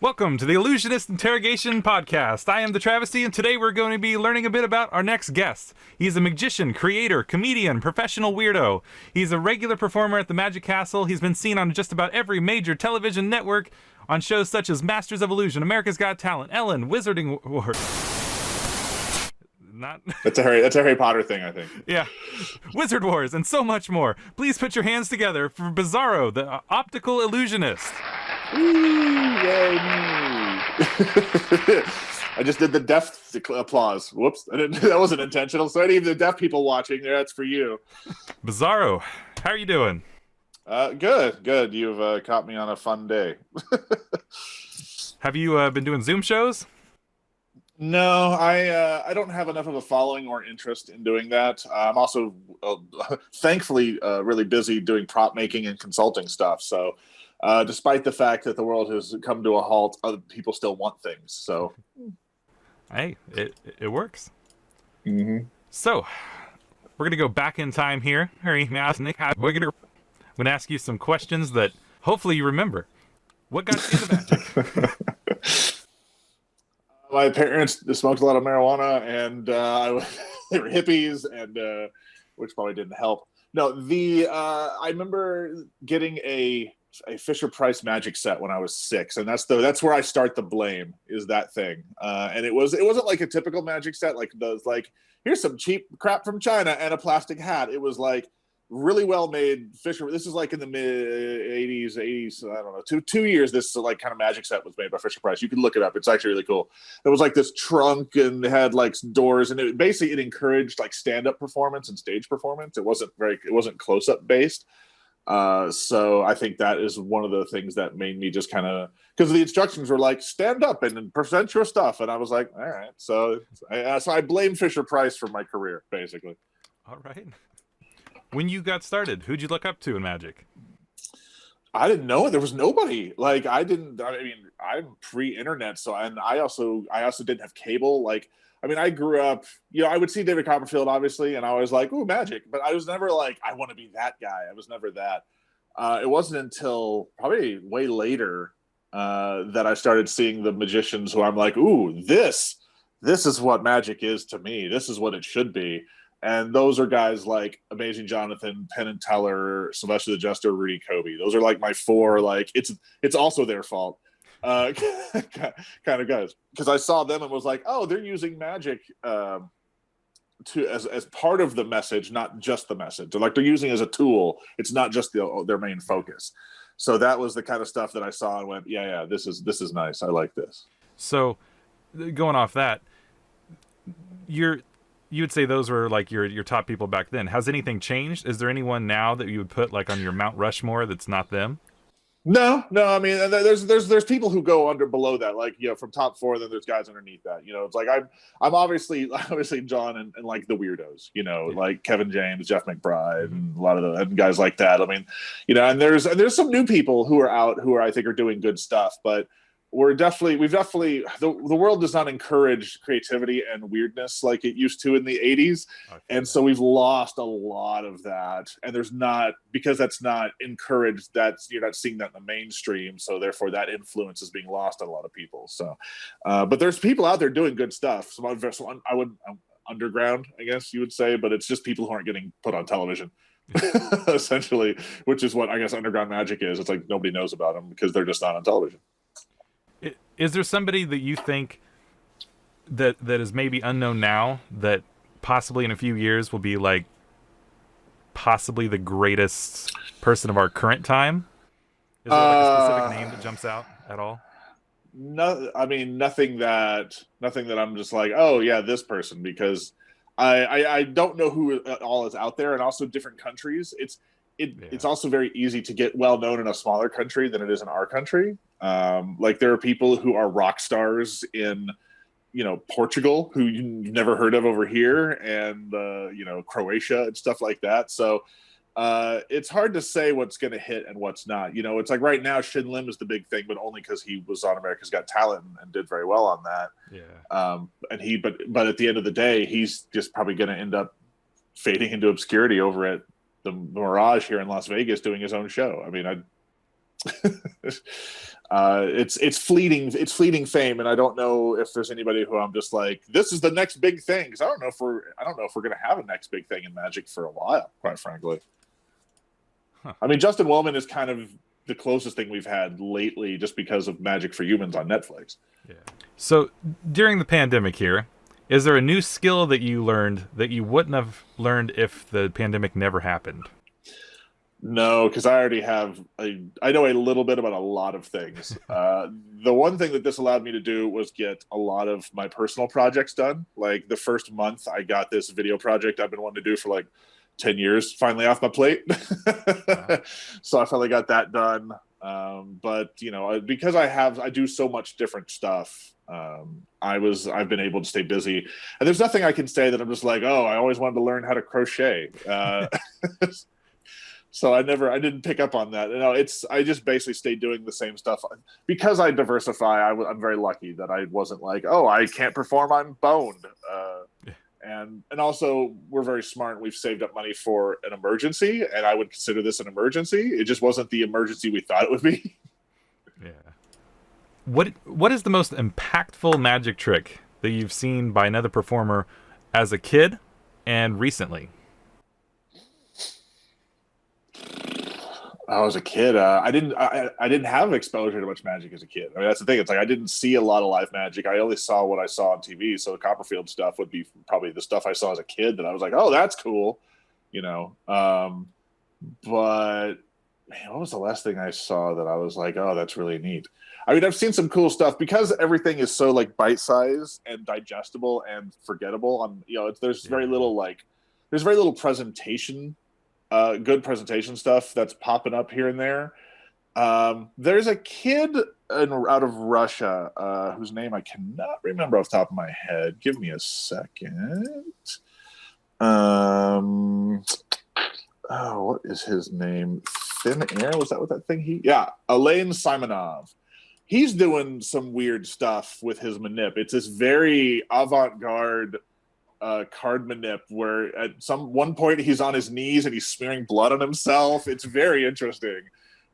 Welcome to the Illusionist Interrogation podcast. I am the Travesty, and today we're going to be learning a bit about our next guest. He's a magician, creator, comedian, professional weirdo. He's a regular performer at the Magic Castle. He's been seen on just about every major television network on shows such as Masters of Illusion, America's Got Talent, Ellen, Wizarding Wars. That's a Harry Potter thing, I think. Yeah. Wizard Wars, and so much more. Please put your hands together for Bizzaro, the optical illusionist. Yay, me. I just did the deaf applause. Whoops. That wasn't intentional. So any of the deaf people watching, that's for you. Bizzaro, how are you doing? Good. You've caught me on a fun day. Have you been doing Zoom shows? No, I don't have enough of a following or interest in doing that. I'm also, thankfully, really busy doing prop making and consulting stuff. So despite the fact that the world has come to a halt, other people still want things. So, hey, it works. Mm-hmm. So, we're gonna go back in time here. We're gonna ask you some questions that hopefully you remember. What got you into magic? My parents smoked a lot of marijuana, and they were hippies, and which probably didn't help. No, I remember getting a Fisher Price magic set when I was 6, and that's where I start the blame, is that thing. And it wasn't like a typical magic set, like those, like, here's some cheap crap from China and a plastic hat. It was like really well made Fisher. This is like in the mid 80s. I don't know, two years. This like kind of magic set was made by Fisher Price. You can look it up. It's actually really cool. It was like this trunk and had like doors, and it encouraged like stand-up performance and stage performance. It wasn't close-up based. So I think that is one of the things that made me just kind of, because the instructions were like, stand up and present your stuff, and I was like, all right. So I blame Fisher Price for my career, basically. All right. When you got started, who'd you look up to in magic? I didn't know. There was nobody. Like, I'm pre-internet, so, and I also didn't have cable. Like, I mean, I grew up, I would see David Copperfield, obviously, and I was like, ooh, magic. But I was never like, I want to be that guy. I was never that. It wasn't until probably way later that I started seeing the magicians who I'm like, ooh, this is what magic is to me. This is what it should be. And those are guys like Amazing Jonathan, Penn and Teller, Sylvester the Jester, Rudy Kobe. Those are like my 4, like, it's also their fault kind of guys. Because I saw them and was like, oh, they're using magic as part of the message, not just the message. They're using it as a tool. It's not just their main focus. So that was the kind of stuff that I saw and went, yeah, this is nice. I like this. So going off that, you would say those were like your top people back then. Has anything changed? Is there anyone now that you would put like on your Mount Rushmore that's not them? No. I mean, there's people who go below that, like, from top 4. Then there's guys underneath that. It's like I'm obviously John and like the weirdos. Like Kevin James, Jeff McBride, and a lot of and guys like that. I mean, and there's some new people who are out who I think are doing good stuff, but the world does not encourage creativity and weirdness like it used to in the 80s. And so we've lost a lot of that. And because that's not encouraged, you're not seeing that in the mainstream. So therefore that influence is being lost on a lot of people. So, but there's people out there doing good stuff. Underground, I guess you would say, but it's just people who aren't getting put on television. Essentially, which is what I guess underground magic is. It's like nobody knows about them because they're just not on television. Is there somebody that you think that is maybe unknown now that possibly in a few years will be like possibly the greatest person of our current time? Is there like a specific name that jumps out at all? No, I mean nothing that I'm just like, oh yeah, this person, because I don't know who all is out there, and also different countries. It's also very easy to get well known in a smaller country than it is in our country. Like there are people who are rock stars in, Portugal who you've never heard of over here, and Croatia and stuff like that. So it's hard to say what's going to hit and what's not. It's like right now Shin Lim is the big thing, but only because he was on America's Got Talent and did very well on that. Yeah. But at the end of the day, he's just probably going to end up fading into obscurity over at the Mirage here in Las Vegas doing his own show. I mean, It's fleeting fame, and I don't know if there's anybody who I'm just like, this is the next big thing, because I don't know if we're gonna have a next big thing in Magic for a while, quite frankly. Huh. I mean, Justin Willman is kind of the closest thing we've had lately, just because of Magic for Humans on Netflix. Yeah. So during the pandemic here, is there a new skill that you learned that you wouldn't have learned if the pandemic never happened? No, because I already I know a little bit about a lot of things. The one thing that this allowed me to do was get a lot of my personal projects done. Like the first month, I got this video project I've been wanting to do for like 10 years finally off my plate. Wow. So I finally got that done. But because I do so much different stuff. I've been able to stay busy, and there's nothing I can say that I'm just like, oh, I always wanted to learn how to crochet. So I didn't pick up on that. I just basically stayed doing the same stuff because I diversify. I'm very lucky that I wasn't like, oh, I can't perform, I'm boned. And also we're very smart. We've saved up money for an emergency, and I would consider this an emergency. It just wasn't the emergency we thought it would be. Yeah. What is the most impactful magic trick that you've seen by another performer as a kid and recently? I was a kid. I didn't have exposure to much magic as a kid. I mean, that's the thing. It's like I didn't see a lot of live magic. I only saw what I saw on TV. So the Copperfield stuff would be probably the stuff I saw as a kid that I was like, oh, that's cool, But man, what was the last thing I saw that I was like, oh, that's really neat? I mean, I've seen some cool stuff because everything is so like bite-sized and digestible and forgettable. There's very little presentation. Good presentation stuff that's popping up here and there. There's a kid out of Russia whose name I cannot remember off the top of my head. Give me a second. What is his name? Thin Air? Was that what that thing Yeah, Elaine Simonov. He's doing some weird stuff with his manip. It's this very avant-garde card manip where at one point he's on his knees and he's smearing blood on himself. It's very interesting.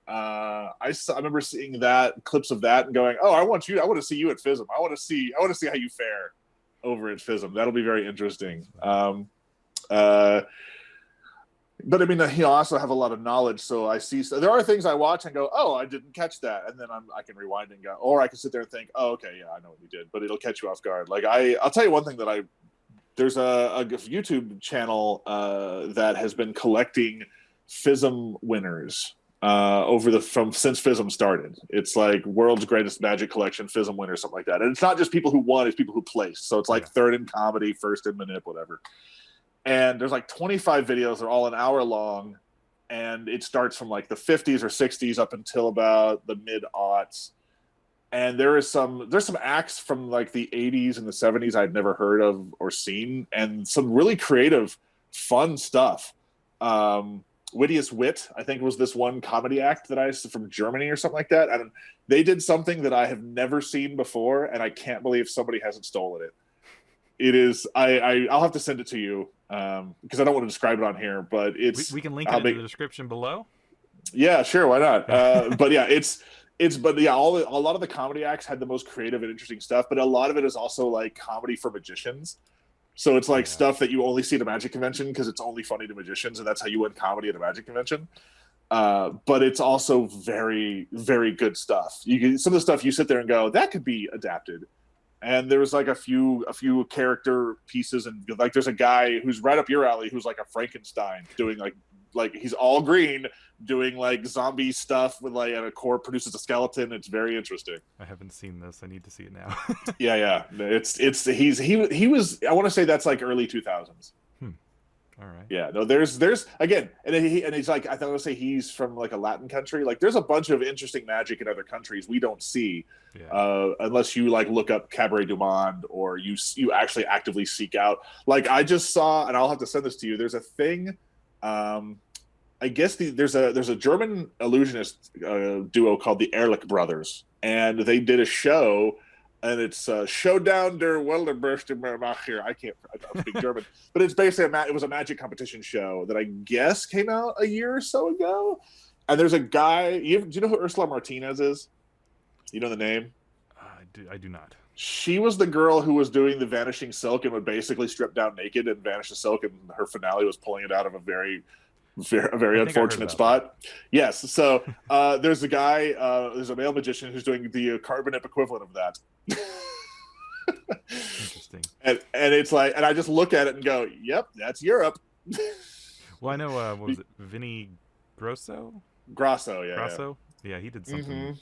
I remember seeing clips of that and going, oh, I want to see you at FISM. I want to see how you fare over at FISM. That'll be very interesting. But I mean, I also have a lot of knowledge, so I see. So there are things I watch and go, "Oh, I didn't catch that," and then I can rewind and go, or I can sit there and think, "Oh, okay, yeah, I know what you did," but it'll catch you off guard. Like I'll tell you one thing that there's a YouTube channel that has been collecting FISM winners since FISM started. It's like world's greatest magic collection FISM winners, something like that. And it's not just people who won; it's people who placed. So it's like third in comedy, first in manip, whatever. And there's like 25 videos. They're all an hour long, and it starts from like the 50s or 60s up until about the mid-aughts. And there's some acts from like the 80s and the 70s I'd never heard of or seen, and some really creative, fun stuff. Wittiest Wit, I think, was this one comedy act from Germany or something like that. And they did something that I have never seen before, and I can't believe somebody hasn't stolen it. It is. I'll have to send it to you because I don't want to describe it on here. But we can link it in the description below. Yeah, sure, why not? But yeah, a lot of the comedy acts had the most creative and interesting stuff, but a lot of it is also like comedy for magicians. So it's like stuff that you only see at a magic convention because it's only funny to magicians, and that's how you win comedy at a magic convention. But it's also very, very good stuff. Some of the stuff you sit there and go, that could be adapted. And there was like a few character pieces, and like there's a guy who's right up your alley who's like a Frankenstein doing like he's all green doing like zombie stuff with like, and a core produces a skeleton. It's very interesting. I haven't seen this. I need to see it now. Yeah. He was, I want to say that's like early 2000s. All right. Yeah, no, there's again, and he's like, I thought I would say he's from like a Latin country. Like, there's a bunch of interesting magic in other countries we don't see, unless you like look up Cabaret du Monde or you actually actively seek out. Like, I just saw, and I'll have to send this to you. There's a thing. I guess there's a German illusionist duo called the Ehrlich Brothers, and they did a show. And it's Showdown der Welterburster. I don't speak German, but it's basically it was a magic competition show that I guess came out a year or so ago, And there's a guy. Do you know who Ursula Martinez is? You know the name? I do not. She was the girl who was doing the vanishing silk and would basically strip down naked and vanish the silk, and her finale was pulling it out of a very unfortunate spot. That. Yes. So there's a guy, there's a male magician who's doing the carbonate equivalent of that. Interesting. And it's like, and I just look at it and go, "Yep, that's Europe." Well, I know. What was it? Vinny Grosso? Grasso, yeah. Grasso? Yeah, he did something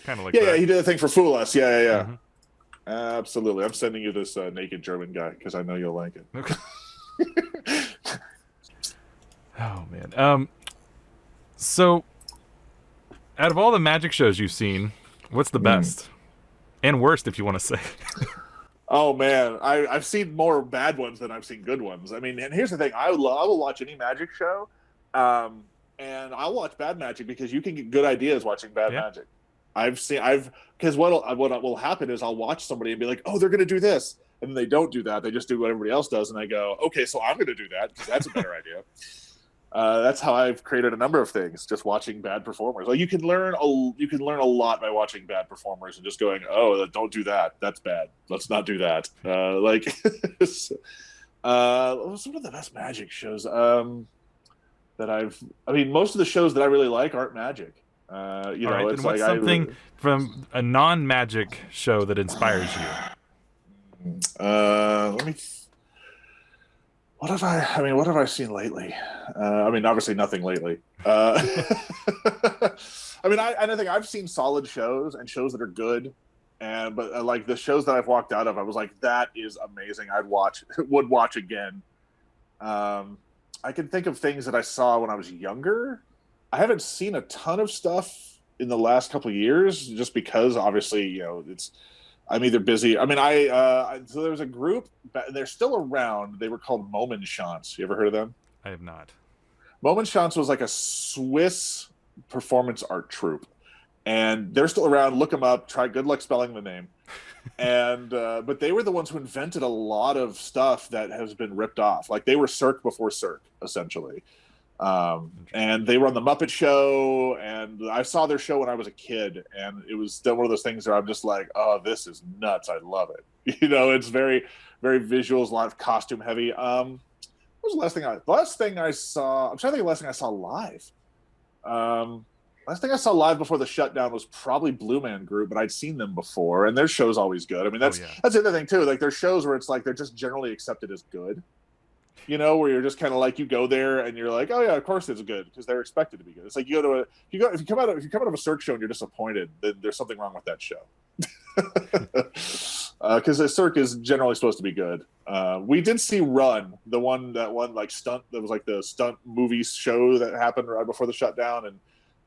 kind of like that. Yeah, he did a thing for Fool Us. Yeah. Mm-hmm. Absolutely. I'm sending you this naked German guy because I know you'll like it. Okay. Oh, man. So, out of all the magic shows you've seen, what's the best? And worst, if you want to say. Oh, man. I've seen more bad ones than I've seen good ones. I mean, and here's the thing. I will watch any magic show, and I'll watch bad magic because you can get good ideas watching bad magic. Because what will happen is I'll watch somebody and be like, oh, they're going to do this. And then they don't do that. They just do what everybody else does. And I go, okay, so I'm going to do that because that's a better idea. That's how I've created a number of things, just watching bad performers. Like you can learn a lot by watching bad performers and just going, oh, don't do that. That's bad. Let's not do that. Some of the best magic shows most of the shows that I really like aren't magic. It's what's something from a non-magic show that inspires you? What have I seen lately? Obviously nothing lately. I think I've seen solid shows and shows that are good, but like the shows that I've walked out of, I was like, that is amazing. Would watch again. I can think of things that I saw when I was younger. I haven't seen a ton of stuff in the last couple of years, just because obviously, I'm either busy. So there was a group, they're still around. They were called Momenschance. You ever heard of them? I have not. Momenschance was like a Swiss performance art troupe, and they're still around. Look them up. Good luck spelling the name. And but they were the ones who invented a lot of stuff that has been ripped off. Like they were Cirque before Cirque, essentially. And they were on the Muppet Show, and I saw their show when I was a kid, and it was still one of those things where I'm just like, oh, this is nuts. I love it. It's very, very visuals, a lot of costume heavy. What was the last thing I saw? I'm trying to think of the last thing I saw live. Last thing I saw live before the shutdown was probably Blue Man Group, but I'd seen them before, and their show's always good. I mean, that's the other thing too. Like their shows where it's like they're just generally accepted as good. Where you're just kind of like, you go there and you're like, oh yeah, of course it's good because they're expected to be good. It's like if you come out of a Cirque show and you're disappointed, then there's something wrong with that show. Because the Cirque is generally supposed to be good. We did see Run, the one like stunt that was like the stunt movie show that happened right before the shutdown,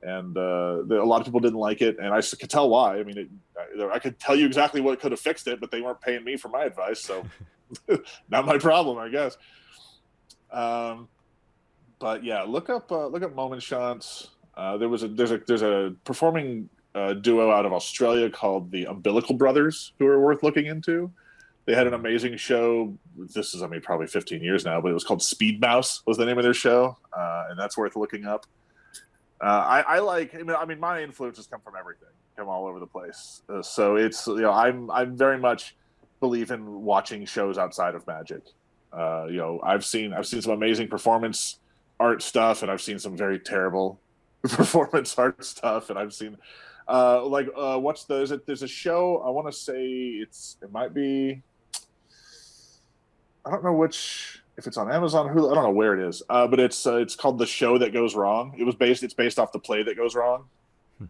and a lot of people didn't like it, and I could tell why. I mean, I could tell you exactly what could have fixed it, but they weren't paying me for my advice, so not my problem, I guess. But yeah, look up Momenschance. There's a performing duo out of Australia called the Umbilical Brothers who are worth looking into. They had an amazing show. This is, probably 15 years now, but it was called Speed Mouse was the name of their show, and that's worth looking up. My influences come from everything, come all over the place. So it's, I'm very much believe in watching shows outside of magic. I've seen some amazing performance art stuff, and I've seen some very terrible performance art stuff, and I've seen there's a show, I want to say it might be, I don't know if it's on Amazon, Hulu, I don't know where it is, but it's called The Show That Goes Wrong. It's based off the play That Goes Wrong.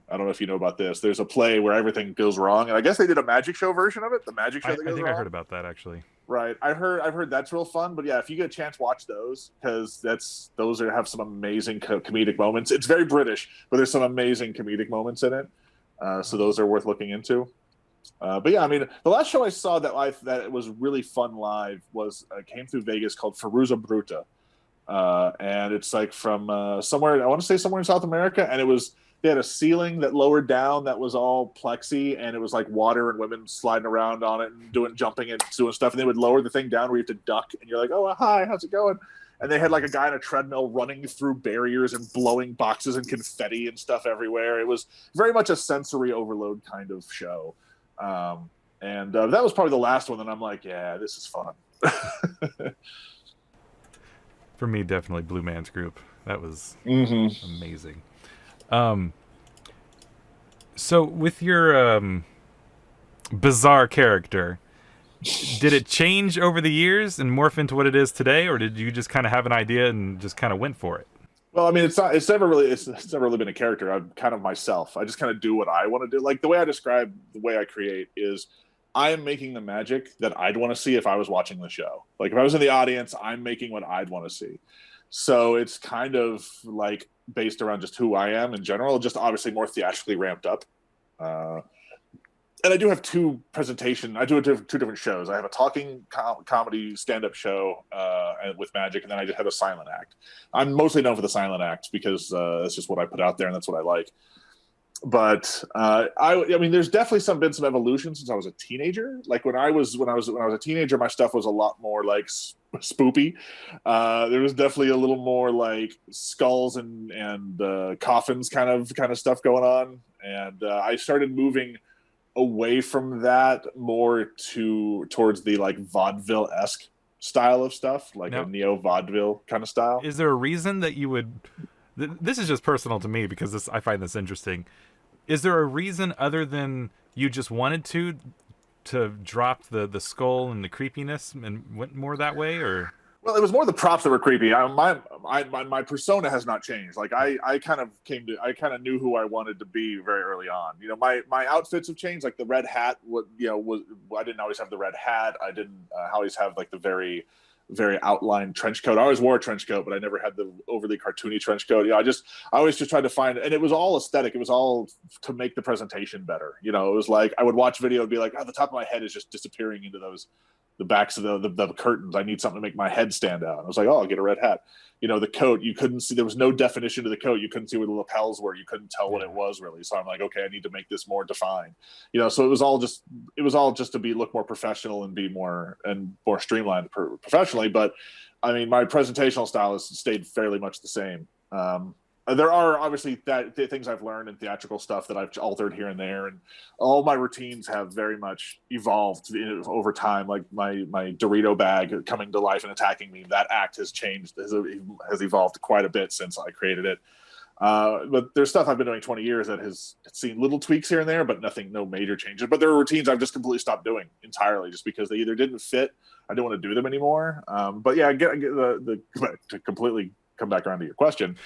I don't know if you know about this. There's a play where everything goes wrong, and I guess they did a magic show version of it. The magic show. I think I heard about that actually. Right, I've heard that's real fun. But yeah, if you get a chance, watch those because those have some amazing comedic moments. It's very British, but there's some amazing comedic moments in it. So those are worth looking into. But yeah, the last show I saw that was really fun live was came through Vegas called Feruza Bruta, and it's like from somewhere, I want to say somewhere in South America, and they had a ceiling that lowered down that was all plexi, and it was like water and women sliding around on it and jumping and doing stuff, and they would lower the thing down where you have to duck, and you're like, oh, hi, how's it going? and they had like a guy on a treadmill running through barriers and blowing boxes and confetti and stuff everywhere. It was very much a sensory overload kind of show. And that was probably the last one that I'm like, yeah, this is fun. For me, definitely Blue Man's Group. That was amazing. So with your bizarre character, did it change over the years and morph into what it is today, or did you just kind of have an idea and just kind of went for it? Well, I mean, it's never really been a character. I'm kind of myself. I just kind of do what I want to do. Like the way I describe the way I create is I am making the magic that I'd want to see if I was watching the show. Like if I was in the audience, I'm making what I'd want to see. So it's kind of like based around just who I am in general, just obviously more theatrically ramped up. And I do have two different shows. I have a talking comedy stand-up show with magic, and then I just have a silent act. I'm mostly known for the silent act because that's just what I put out there, and that's what I like. But I mean, there's definitely been some evolution since I was a teenager. Like when I was a teenager, my stuff was a lot more like spoopy. There was definitely a little more like skulls and coffins kind of stuff going on, and I started moving away from that more towards the like vaudeville-esque style of stuff, like a neo vaudeville kind of style. Is there a reason that you would? This is just personal to me because I find this interesting. Is there a reason other than you just wanted to drop the skull and the creepiness and went more that way, or? Well, it was more the props that were creepy. My persona has not changed. Like I kind of knew who I wanted to be very early on. You know, my outfits have changed. Like the red hat, I didn't always have the red hat. I didn't always have like the very outlined trench coat. I always wore a trench coat, but I never had the overly cartoony trench coat. I always just tried to find, and it was all aesthetic. It was all to make the presentation better. You know, it was like I would watch video and be like, oh, the top of my head is just disappearing into the backs of the curtains. I need something to make my head stand out. I was like, oh, I'll get a red hat. You know, the coat, you couldn't see, there was no definition to the coat. You couldn't see where the lapels were. You couldn't tell what it was really. So I'm like, okay, I need to make this more defined. You know, so it was all just to look more professional and be more streamlined professionally. But I mean, my presentational style has stayed fairly much the same. There are obviously things I've learned in theatrical stuff that I've altered here and there, and all my routines have very much evolved over time. Like my Dorito bag coming to life and attacking me, that act has changed, has evolved quite a bit since I created it. But there's stuff I've been doing 20 years that has seen little tweaks here and there, but no major changes. But there are routines I've just completely stopped doing entirely, just because they either didn't fit, I didn't want to do them anymore. But yeah, to completely come back around to your question.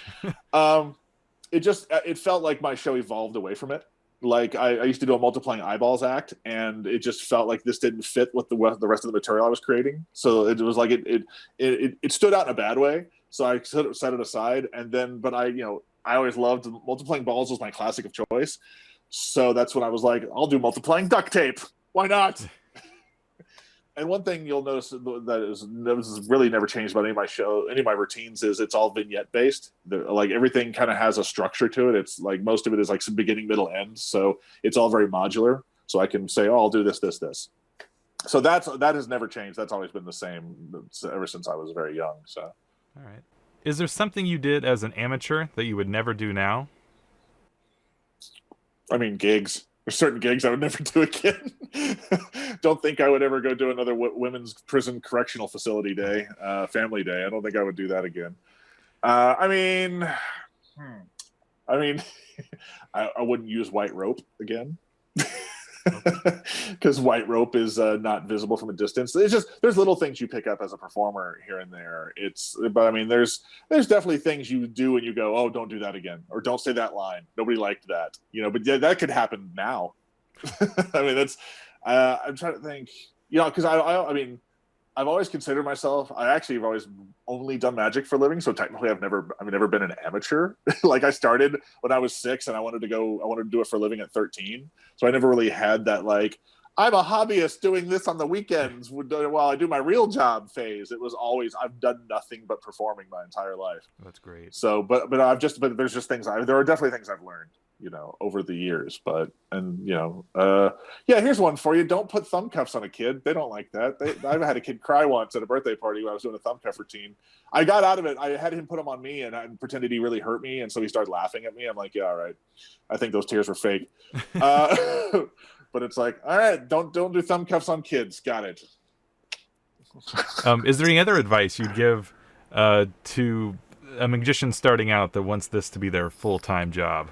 It felt like my show evolved away from it. Like I used to do a multiplying eyeballs act, and it just felt like this didn't fit with the rest of the material I was creating. So it was like it stood out in a bad way. So I set it aside, and then, but I always loved multiplying balls was my classic of choice. So that's when I was like, I'll do multiplying duct tape. Why not? And one thing you'll notice that is really never changed about any of my routines is it's all vignette based. Like everything kind of has a structure to it. It's like most of it is like some beginning, middle, end. So it's all very modular. So I can say, oh, I'll do this, this, this. So that has never changed. That's always been the same ever since I was very young. So, all right. Is there something you did as an amateur that you would never do now? I mean, gigs. There's certain gigs I would never do again. Don't think I would ever go do another women's prison correctional facility day, family day. I don't think I would do that again. I mean, I wouldn't use white rope again. Because white rope is not visible from a distance. It's just, there's little things you pick up as a performer here and there. But I mean, there's definitely things you do and you go, oh, don't do that again, or don't say that line. Nobody liked that, But yeah, that could happen now. I mean, I'm trying to think, because I mean, I've always considered myself. I actually have always only done magic for a living, so technically I've never been an amateur. Like I started when I was 6, and I wanted to do it for a living at 13. So I never really had that like I'm a hobbyist doing this on the weekends while I do my real job phase. It was always I've done nothing but performing my entire life. That's great. So, but there's just things there are definitely things I've learned. over the years. Yeah, here's one for you. Don't put thumb cuffs on a kid. They don't like that. I've had a kid cry once at a birthday party when I was doing a thumb cuff routine. I got out of it. I had him put them on me, and I pretended he really hurt me, and so he started laughing at me. I'm like, yeah, all right. I think those tears were fake. But it's like, all right, don't do thumb cuffs on kids. Got it. Is there any other advice you'd give to a magician starting out that wants this to be their full-time job?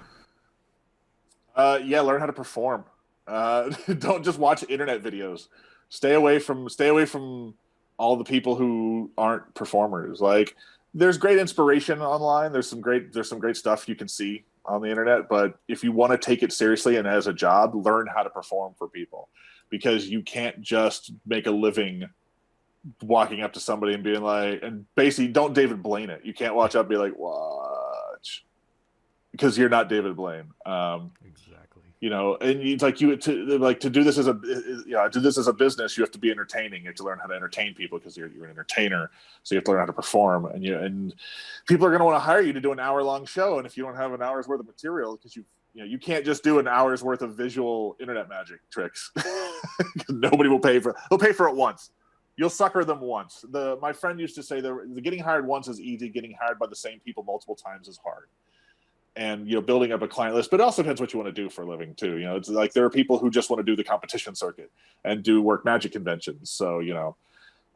Yeah, learn how to perform. Don't just watch internet videos. Stay away from all the people who aren't performers. Like, there's great inspiration online. There's some great stuff you can see on the internet. But if you want to take it seriously and as a job, learn how to perform for people, because you can't just make a living walking up to somebody and being like, and basically don't David Blaine it. You can't watch up and be like, watch, because you're not David Blaine. Exactly. And it's like to do this as a business, you have to be entertaining. You have to learn how to entertain people, because you're an entertainer. So you have to learn how to perform, and people are going to want to hire you to do an hour-long show. And if you don't have an hour's worth of material, because you can't just do an hour's worth of visual internet magic tricks. Nobody will pay for it. They'll pay for it once. You'll sucker them once. My friend used to say the getting hired once is easy. Getting hired by the same people multiple times is hard. And building up a client list, but it also depends what you want to do for a living too. It's like there are people who just want to do the competition circuit and do work magic conventions. So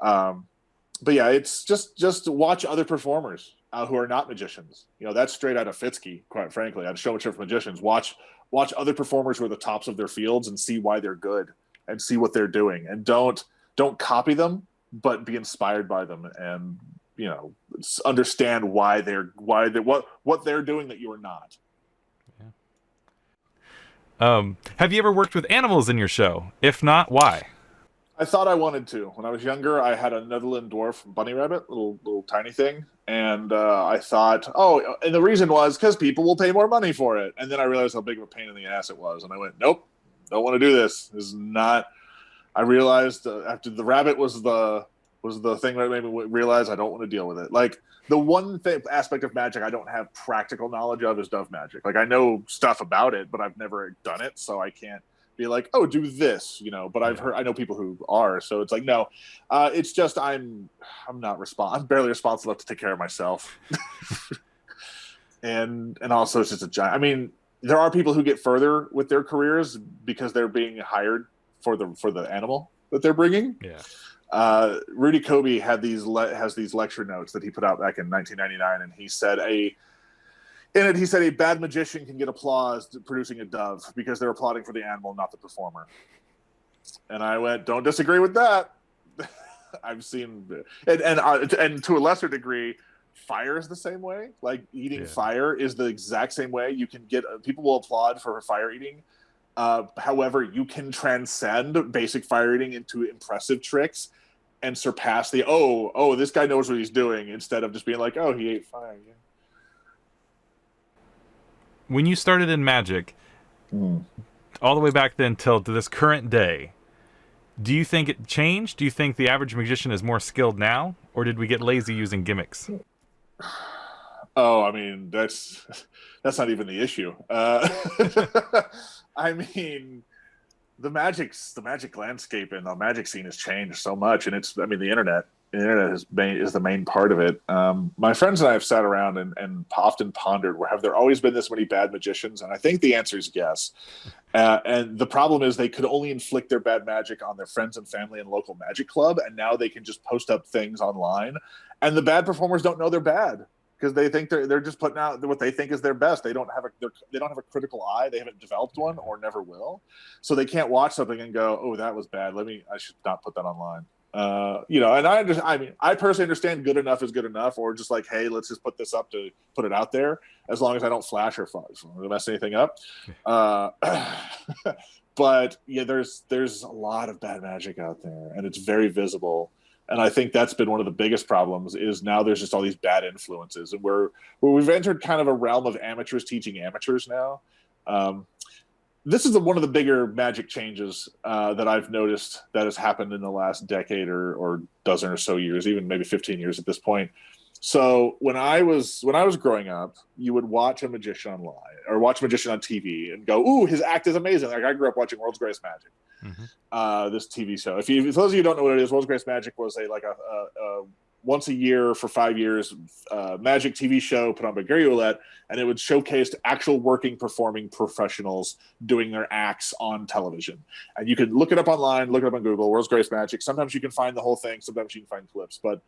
but yeah, it's just watch other performers who are not magicians. That's straight out of Fitzky, quite frankly. On Showmanship for Magicians, watch other performers who are the tops of their fields and see why they're good and see what they're doing, and don't copy them, but be inspired by them, and understand what they're doing that you are not. Yeah. Have you ever worked with animals in your show? If not, why? I thought I wanted to. When I was younger, I had a Netherland dwarf bunny rabbit, little tiny thing, and I thought, and the reason was because people will pay more money for it. And then I realized how big of a pain in the ass it was, and I went, nope, don't want to do this. This is not. I realized after the rabbit was the thing that made me realize I don't want to deal with it. Like, the one aspect of magic I don't have practical knowledge of is dove magic. Like, I know stuff about it, but I've never done it, so I can't be like, oh, do this, But I know people who are, so it's like, no. It's just I'm barely responsible enough to take care of myself, and also it's just a giant. I mean, there are people who get further with their careers because they're being hired for the animal that they're bringing. Yeah. Rudy Kobe has these lecture notes that he put out back in 1999, and he said a bad magician can get applause producing a dove because they're applauding for the animal, not the performer. And I went, don't disagree with that. I've seen, and to a lesser degree, fire is the same way. Like, eating fire is the exact same way. You can get people will applaud for fire eating. However, you can transcend basic fire eating into impressive tricks and surpass the this guy knows what he's doing, instead of just being like, oh, he ate fire. Yeah. When you started in magic, all the way back then till to this current day, do you think it changed? Do you think the average magician is more skilled now, or did we get lazy using gimmicks? Oh, I mean, that's not even the issue. I mean, the magic landscape and the magic scene has changed so much, and the internet is the main part of it. My friends and I have sat around and often pondered, have there always been this many bad magicians? And I think the answer is yes. And the problem is they could only inflict their bad magic on their friends and family and local magic club, and now they can just post up things online, and the bad performers don't know they're bad, because they think they're just putting out what they think is their best. They don't have a critical eye. They haven't developed one, or never will. So they can't watch something and go, "Oh, that was bad. I should not put that online." And I personally understand good enough is good enough, or just like, hey, let's just put this up to put it out there, as long as I don't flash or mess anything up. But yeah, there's a lot of bad magic out there, and it's very visible. And I think that's been one of the biggest problems, is now there's just all these bad influences, and we've entered kind of a realm of amateurs teaching amateurs now. This is one of the bigger magic changes that I've noticed that has happened in the last decade or dozen or so years, even maybe 15 years at this point, So when I was growing up, you would watch a magician online or watch a magician on TV and go, "Ooh, his act is amazing." Like I grew up watching World's Greatest Magic, this TV show. If those of you who don't know what it is, World's Greatest Magic was a once a year for 5 years magic TV show put on by Gary Ouellette, and it would showcase actual working performing professionals doing their acts on television. And you could look it up online, look it up on Google, World's Greatest Magic. Sometimes you can find the whole thing, sometimes you can find clips, but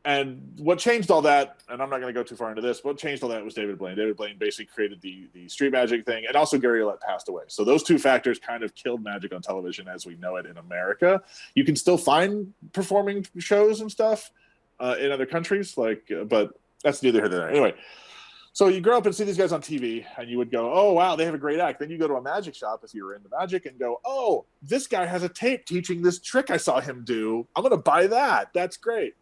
and what changed all that, and I'm not going to go too far into this, what changed all that was David Blaine. David Blaine basically created the street magic thing, and also Gary Ouellette passed away. So those two factors kind of killed magic on television as we know it in America. You can still find performing shows and stuff in other countries, but that's neither here nor there. Anyway, so you grow up and see these guys on TV, and you would go, "Oh, wow, they have a great act." Then you go to a magic shop if you were into magic and go, "Oh, this guy has a tape teaching this trick I saw him do. I'm going to buy that. That's great."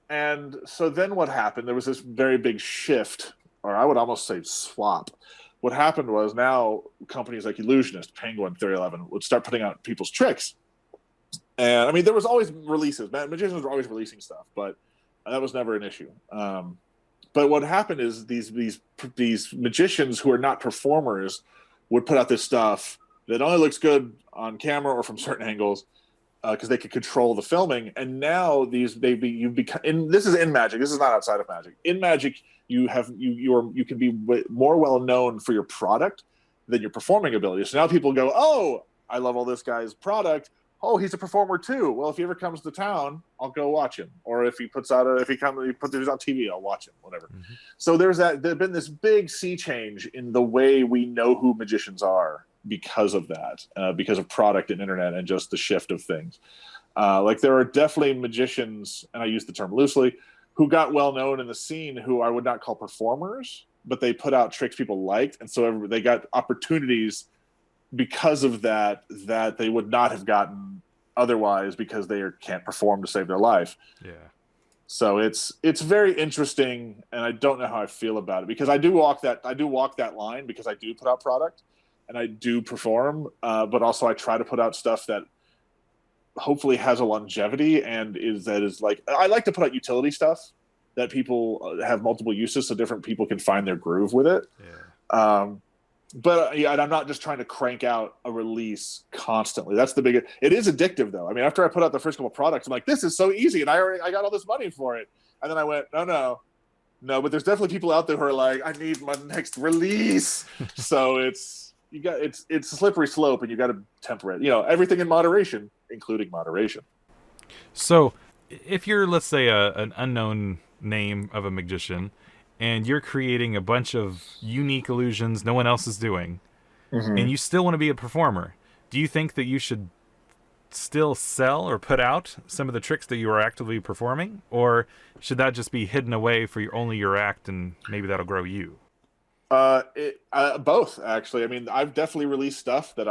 And so then what happened, there was this very big shift, or I would almost say swap. What happened was now companies like Illusionist, Penguin, 3011 would start putting out people's tricks. And I mean, there was always releases. Magicians were always releasing stuff, but that was never an issue. But what happened is these magicians who are not performers would put out this stuff that only looks good on camera or from certain angles, because they could control the filming. And now you've become, and this is in magic. This is not outside of magic. In magic, you can be more well known for your product than your performing ability. So now people go, "Oh, I love all this guy's product. Oh, he's a performer too. Well, if he ever comes to town, I'll go watch him. Or if he puts on TV, I'll watch him. Whatever." So there's been this big sea change in the way we know who magicians are because of that, because of product and internet and just the shift of things. Like there are definitely magicians, and I use the term loosely, who got well known in the scene who I would not call performers, but they put out tricks people liked, and so they got opportunities because of that they would not have gotten otherwise because they can't perform to save their life. Yeah. So it's very interesting, and I don't know how I feel about it because I do walk that line because I do put out product and I do perform, but also I try to put out stuff that hopefully has a longevity and is like, I like to put out utility stuff that people have multiple uses so different people can find their groove with it. Yeah. But yeah, and I'm not just trying to crank out a release constantly. That's the biggest. It is addictive though. I mean, after I put out the first couple of products, I'm like, this is so easy, and I got all this money for it. And then I went, no. But there's definitely people out there who are like, I need my next release. So it's a slippery slope, and you got to temper it. Everything in moderation, including moderation. So, if you're, let's say, an unknown name of a magician, and you're creating a bunch of unique illusions no one else is doing, and you still want to be a performer, do you think that you should still sell or put out some of the tricks that you are actively performing, or should that just be hidden away for only your act, and maybe that'll grow you? Both, actually. I mean, I've definitely released stuff that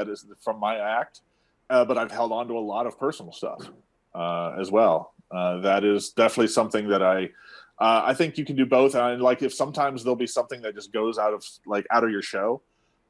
is from my act, but I've held on to a lot of personal stuff as well. That is definitely something that I think you can do both. And like, if sometimes there'll be something that just goes out of your show.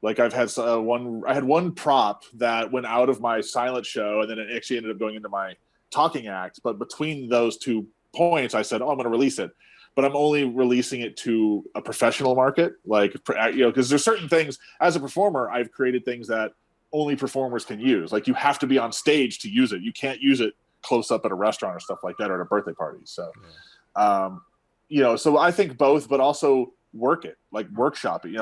Like I had one prop that went out of my silent show, and then it actually ended up going into my talking act. But between those 2 points, I said, "Oh, I'm going to release it." But I'm only releasing it to a professional market, because there's certain things as a performer, I've created things that only performers can use. Like you have to be on stage to use it. You can't use it close up at a restaurant or stuff like that, or at a birthday party. So, so I think both, but also work it, like workshop it.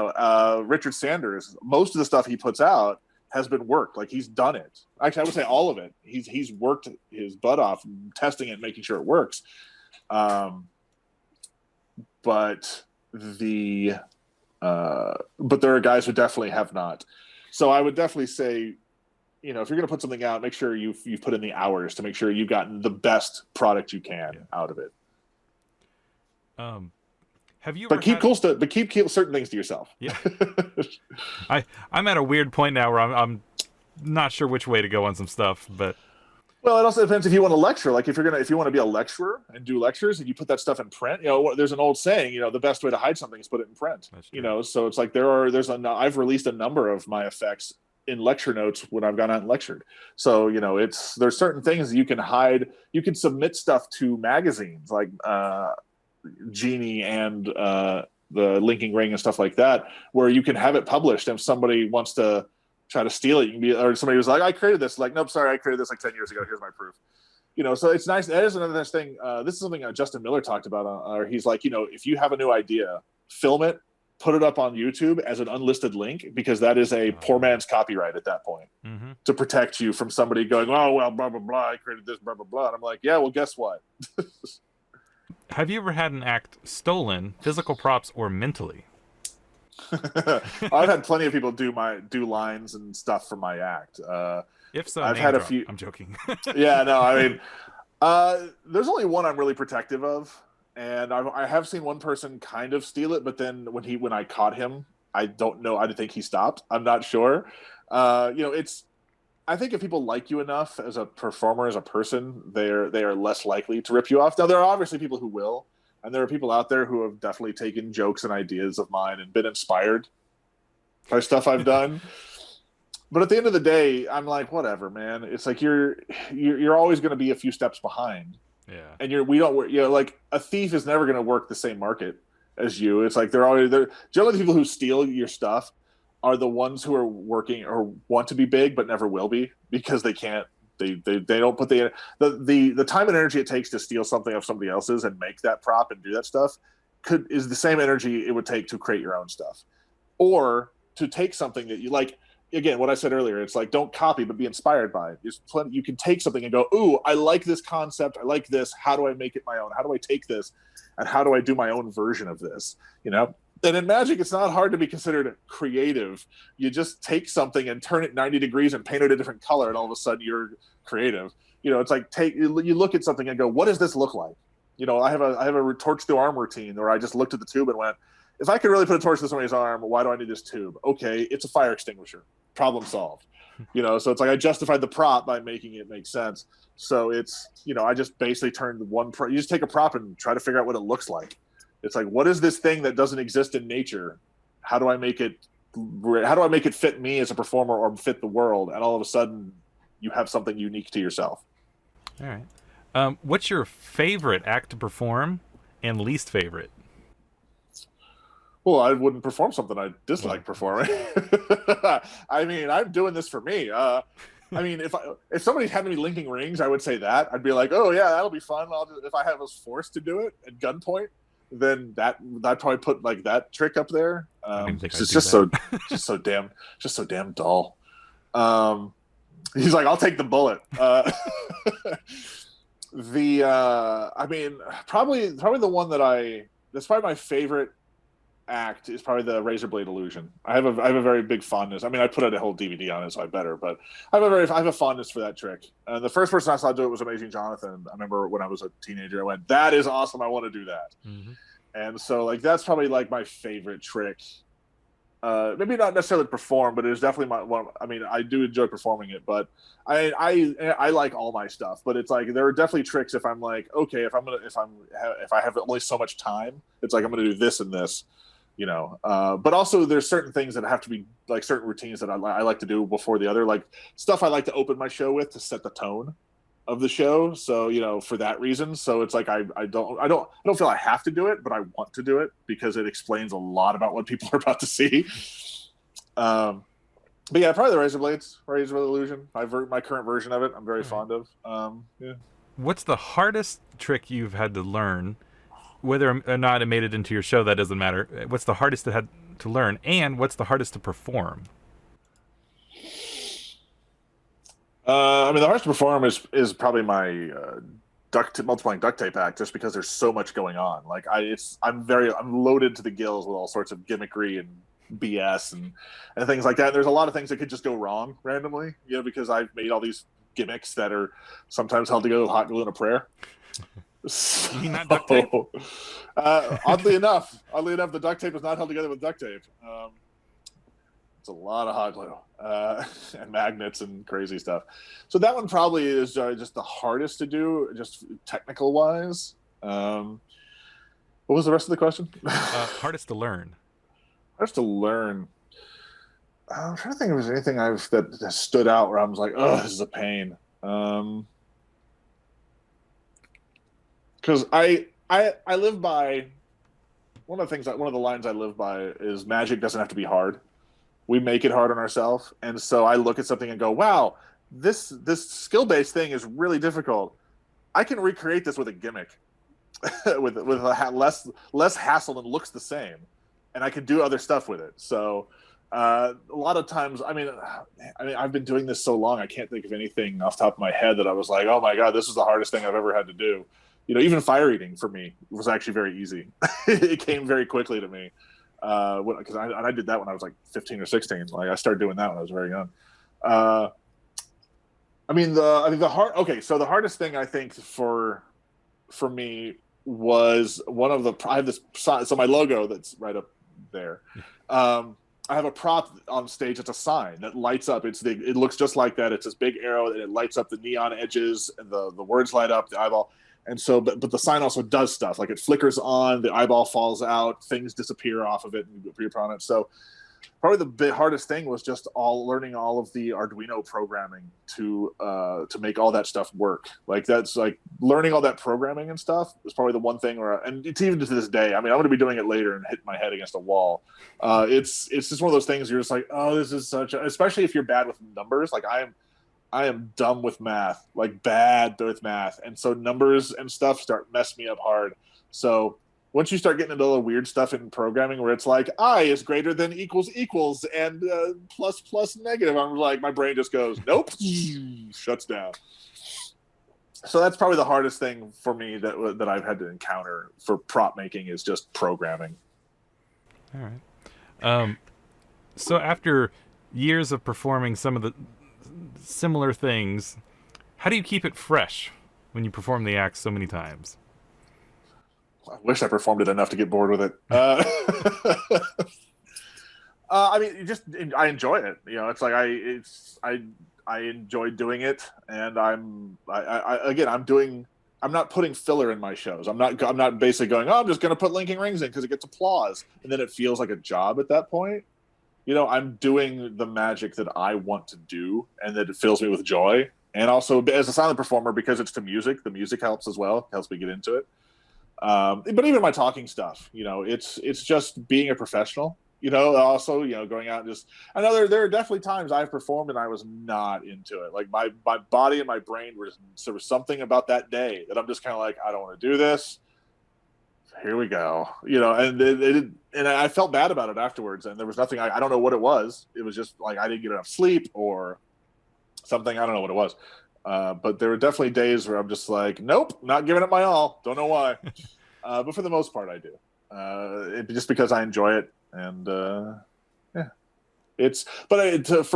Richard Sanders, most of the stuff he puts out has been worked. Like he's done it. Actually, I would say all of it. He's worked his butt off testing it, making sure it works. But there are guys who definitely have not. So I would definitely say, if you're going to put something out, make sure you've put in the hours to make sure you've gotten the best product you can out of it. Have you? But keep cool stuff. But keep certain things to yourself. Yeah. I'm at a weird point now where I'm not sure which way to go on some stuff, but. Well, it also depends if you want to lecture. Like if you want to be a lecturer and do lectures and you put that stuff in print, there's an old saying, the best way to hide something is put it in print. So it's like I've released a number of my effects in lecture notes when I've gone out and lectured. So, you know, there's certain things you can hide. You can submit stuff to magazines like Genie and the Linking Ring and stuff like that, where you can have it published. And if somebody wants to try to steal it, you can be, or somebody was like, I created this. Like, nope, sorry, I created this like 10 years ago. Here's my proof. You know, so it's nice. That is another nice thing. This is something Justin Miller talked about. Or he's like, you know, if you have a new idea, film it, put it up on YouTube as an unlisted link, because that is a poor man's copyright at that point, to protect you from somebody going, oh, well, blah, blah, blah, I created this, blah, blah, blah. And I'm like, yeah, well, guess what? Have you ever had an act stolen, physical props or mentally? I've had plenty of people do lines and stuff from my act. If so, I've had drop. a few. I'm joking. Yeah, no, I mean, there's only one I'm really protective of. And I have seen one person kind of steal it, but then when I caught him, I don't know. I think he stopped. I'm not sure. You know, I think if people like you enough as a performer, as a person, they are less likely to rip you off. Now, there are obviously people who will, and there are people out there who have definitely taken jokes and ideas of mine and been inspired by stuff I've done. But at the end of the day, I'm like, whatever, man. It's like you're always going to be a few steps behind. Yeah. And like a thief is never going to work the same market as you. It's like generally the people who steal your stuff are the ones who are working or want to be big but never will be, because they can't. They don't put the time and energy it takes to steal something of somebody else's and make that prop and do that stuff is the same energy it would take to create your own stuff, or to take something that you like. Again, what I said earlier, it's like, don't copy, but be inspired by it. You can take something and go, ooh, I like this concept. I like this. How do I make it my own? How do I take this and how do I do my own version of this? You know? And in magic, it's not hard to be considered creative. You just take something and turn it 90 degrees and paint it a different color, and all of a sudden you're creative. You know, it's like you look at something and go, what does this look like? You know, I have a torch through arm routine where I just looked at the tube and went, if I could really put a torch through somebody's arm, why do I need this tube? Okay, it's a fire extinguisher. Problem solved. You know, so it's like I justified the prop by making it make sense. So it's, you know, I just basically turned you just take a prop and try to figure out what it looks like. It's like, what is this thing that doesn't exist in nature? How do I make it fit me as a performer or fit the world? And all of a sudden you have something unique to yourself. All right. What's your favorite act to perform and least favorite? Well, I wouldn't perform something I dislike performing. I mean, I'm doing this for me. I mean, if somebody had me linking rings, I would say that. I'd be like, oh yeah, that'll be fun. If I was forced to do it at gunpoint, then I'd probably put like that trick up there. It's just so damn dull. He's like, I'll take the bullet. I mean, probably the one that's probably my favorite act is probably the razor blade illusion. I have a very big fondness. I mean, I put out a whole DVD on it, so I better, but I have a fondness for that trick. And the first person I saw do it was Amazing Jonathan. I remember when I was a teenager, I went, that is awesome. I want to do that. Mm-hmm. And so like, that's probably like my favorite trick. Maybe not necessarily perform, but it is definitely my one. I mean, I do enjoy performing it, but I like all my stuff. But it's like there are definitely tricks if I'm like, okay, if I have only so much time, it's like I'm gonna do this and this, you know. But also there's certain things that have to be like certain routines that I like to do before the other, like stuff I like to open my show with to set the tone of the show. So, you know, for that reason. So it's like I don't feel I have to do it, but I want to do it because it explains a lot about what people are about to see. But yeah, probably the razor blade illusion. My current version of it, I'm very fond of. Yeah. What's the hardest trick you've had to learn? Whether or not it made it into your show, that doesn't matter. What's the hardest it had to learn, and what's the hardest to perform? I mean, the hardest to perform is probably my multiplying duct tape act, just because there's so much going on. Like I'm loaded to the gills with all sorts of gimmickry and BS and things like that. And there's a lot of things that could just go wrong randomly, you know, because I've made all these gimmicks that are sometimes held together with hot glue and a prayer. You mean not duct tape? Oddly enough, the duct tape is not held together with duct tape. It's a lot of hot glue and magnets and crazy stuff. So that one probably is just the hardest to do, just technical wise. What was the rest of the question? Hardest to learn. Hardest to learn. I'm trying to think if there's anything that stood out where I was like, oh, this is a pain. Because I live by one of the things one of the lines I live by is magic doesn't have to be hard. We make it hard on ourselves, and so I look at something and go, wow, this skill based thing is really difficult. I can recreate this with a gimmick, with less hassle and looks the same, and I can do other stuff with it. So a lot of times, I've been doing this so long, I can't think of anything off the top of my head that I was like, oh my god, this is the hardest thing I've ever had to do. Even fire eating for me was actually very easy. It came very quickly to me because I did that when I was like 15 or 16. Like I started doing that when I was very young. The hard. Okay, so the hardest thing I think for me was one of the. I have this. So my logo that's right up there. I have a prop on stage. It's a sign that lights up. It looks just like that. It's this big arrow and it lights up the neon edges and the words light up the eyeball. And so, but the sign also does stuff like it flickers on, the eyeball falls out, things disappear off of it and appear upon it. So probably the hardest thing was just learning all of the Arduino programming to make all that stuff work. Like that's like learning all that programming and stuff is probably the one thing and it's even to this day. I mean, I'm going to be doing it later and hit my head against a wall. It's just one of those things you're just like, oh, this is especially if you're bad with numbers. Like I am dumb with math, like bad with math. And so numbers and stuff start mess me up hard. So once you start getting into all the weird stuff in programming where it's like I is greater than equals and plus negative, I'm like, my brain just goes, nope, shuts down. So that's probably the hardest thing for me that I've had to encounter for prop making is just programming. All right. So after years of performing some of the similar things, how do you keep it fresh when you perform the act so many times? I wish I performed it enough to get bored with it. I enjoy it. It's like I enjoy doing it, and I'm not putting filler in my shows. I'm not basically going, oh, I'm just going to put linking rings in because it gets applause, and then it feels like a job at that point. I'm doing the magic that I want to do and that it fills me with joy. And also as a silent performer, because it's to music, the music helps as well. It helps me get into it. But even my talking stuff, it's just being a professional, also, going out and just, I know there are definitely times I've performed and I was not into it. Like my body and my brain there was something about that day that I'm just kind of like, I don't want to do this. Here we go, and I felt bad about it afterwards. And there was nothing, I don't know what it was. It was just like, I didn't get enough sleep or something. I don't know what it was. But there were definitely days where I'm just like, nope, not giving it my all. Don't know why. But for the most part, I do. Just because I enjoy it. And for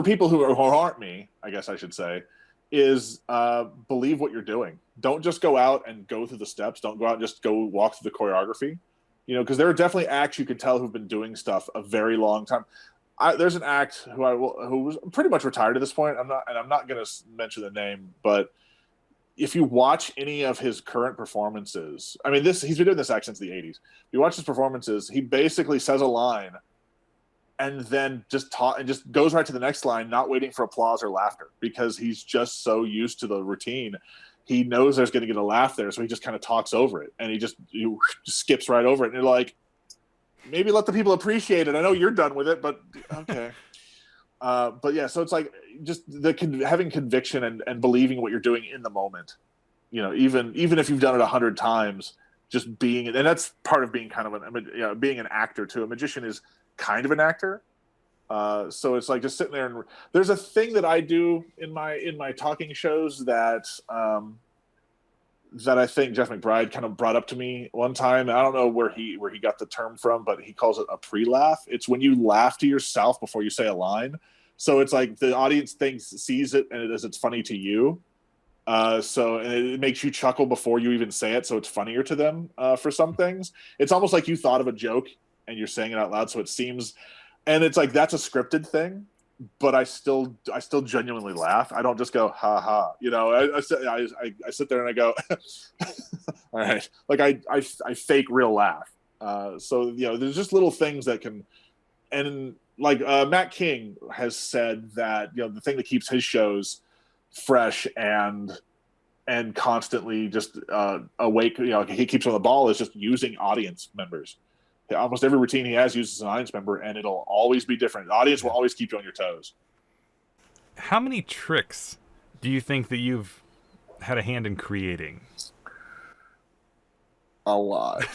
people who aren't me, I guess I should say, is believe what you're doing. Don't just go out and go through the steps. Don't go out and just go walk through the choreography. Because there are definitely acts you can tell who've been doing stuff a very long time. There's an act who was pretty much retired at this point. I'm not going to mention the name, but if you watch any of his current performances, he's been doing this act since the 80s. If you watch his performances, he basically says a line and then just goes right to the next line, not waiting for applause or laughter, because he's just so used to the routine. He knows there's going to get a laugh there, so he just kind of talks over it, and he just skips right over it. And you're like, maybe let the people appreciate it. I know you're done with it, but okay. But yeah, so it's like just having conviction and believing what you're doing in the moment. Even if you've done it 100 times, just being, and that's part of being kind of being an actor too. A magician is kind of an actor. So it's like just sitting there, and there's a thing that I do in my talking shows that I think Jeff McBride kind of brought up to me one time. I don't know where he got the term from, but he calls it a pre-laugh. It's when you laugh to yourself before you say a line. So it's like the audience sees it and it's funny to you. So it makes you chuckle before you even say it. So it's funnier to them for some things. It's almost like you thought of a joke and you're saying it out loud. So it seems, and it's like, that's a scripted thing. But I still genuinely laugh. I don't just go ha ha. I sit there and I go, all right. Like I fake real laugh. So there's just little things that can and like Matt King has said that, you know, the thing that keeps his shows fresh and constantly just awake, you know, he keeps on the ball, is just using audience members. Almost every routine he has uses an audience member, and it'll always be different. The audience will always keep you on your toes. How many tricks do you think that you've had a hand in creating? A lot.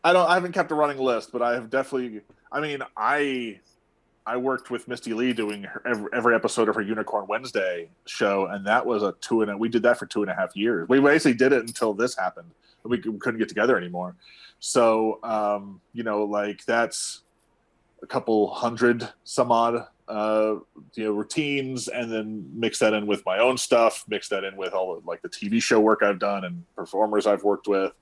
I haven't kept a running list, but I have definitely. I mean, I worked with Misty Lee doing every episode of her Unicorn Wednesday show, and that was we did that for 2.5 years. We basically did it until this happened. We couldn't get together anymore. So, you know, like that's a couple hundred some odd, you know, routines, and then mix that in with my own stuff, mix that in with all the, like the TV show work I've done and performers I've worked with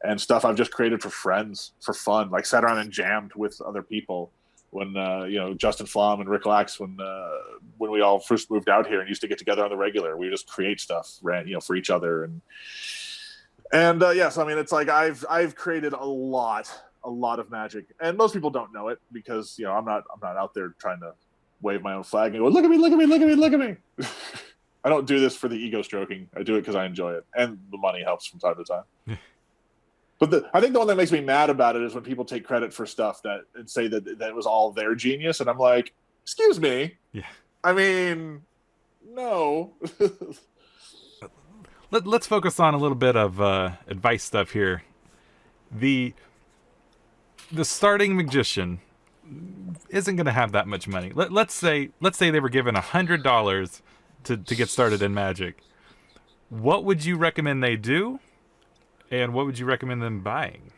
and stuff I've just created for friends, for fun, like sat around and jammed with other people. When you know, Justin Flom and Rick Lax, when we all first moved out here and used to get together on the regular, we just create stuff, you know, for each other. And yes, I mean, it's like I've created a lot of magic, and most people don't know it because, you know, I'm not out there trying to wave my own flag and go, look at me, look at me, look at me, look at me. I don't do this for the ego stroking. I do it because I enjoy it, and the money helps from time to time. But I think the one that makes me mad about it is when people take credit for stuff and say that it was all their genius, and I'm like, excuse me. Yeah. I mean, no. Let's focus on a little bit of advice stuff here. The starting magician isn't going to have that much money. Let's say they were given $100 to get started in magic. What would you recommend they do, and what would you recommend them buying?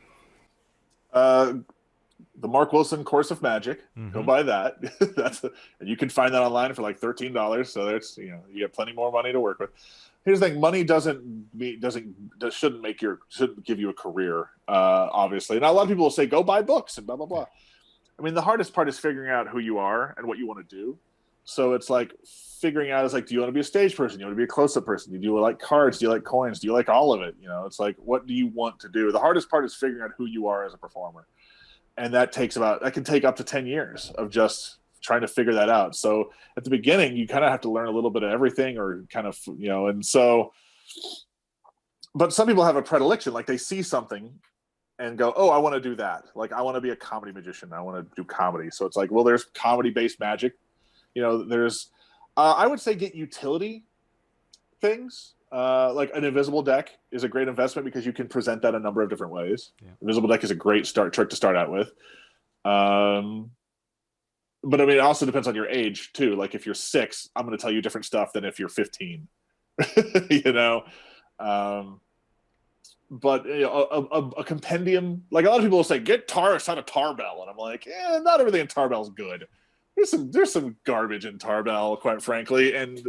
The Mark Wilson Course of Magic. Mm-hmm. Go buy that. And you can find that online for like $13. So there's, you know, you have plenty more money to work with. Here's the thing: money shouldn't give you a career, obviously. And a lot of people will say, "Go buy books," and blah blah blah. I mean, the hardest part is figuring out who you are and what you want to do. So it's like figuring out, is like, do you want to be a stage person? Do you want to be a close-up person? Do you like cards? Do you like coins? Do you like all of it? You know, it's like, what do you want to do? The hardest part is figuring out who you are as a performer, and that can take up to 10 years of just trying to figure that out. So at the beginning, you kind of have to learn a little bit of everything, or kind of, you know, and so, but some people have a predilection, like they see something and go, oh, I want to do that. Like, I want to be a comedy magician. I want to do comedy. So it's like, well, there's comedy-based magic. You know, there's, I would say get utility things. Like an invisible deck is a great investment because you can present that a number of different ways. Yeah. Invisible deck is a great trick to start out with. But I mean, it also depends on your age too. Like if you're 6, I'm going to tell you different stuff than if you're 15. You know, but you know, a compendium. Like a lot of people will say, get Taurus out of Tarbell, and I'm like, not everything in Tarbell is good. There's some garbage in Tarbell, quite frankly, and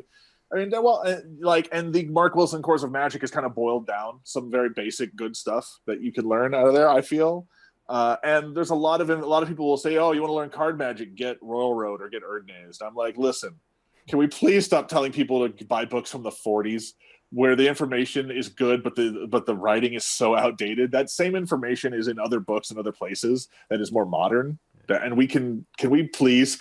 I mean, well, and the Mark Wilson Course of Magic is kind of boiled down some very basic good stuff that you could learn out of there, I feel. And there's a lot of people will say, oh, you want to learn card magic, get Royal Road or get Erdnazed. I'm like, listen, can we please stop telling people to buy books from the 40s where the information is good, but the writing is so outdated? That same information is in other books and other places that is more modern. And can we please...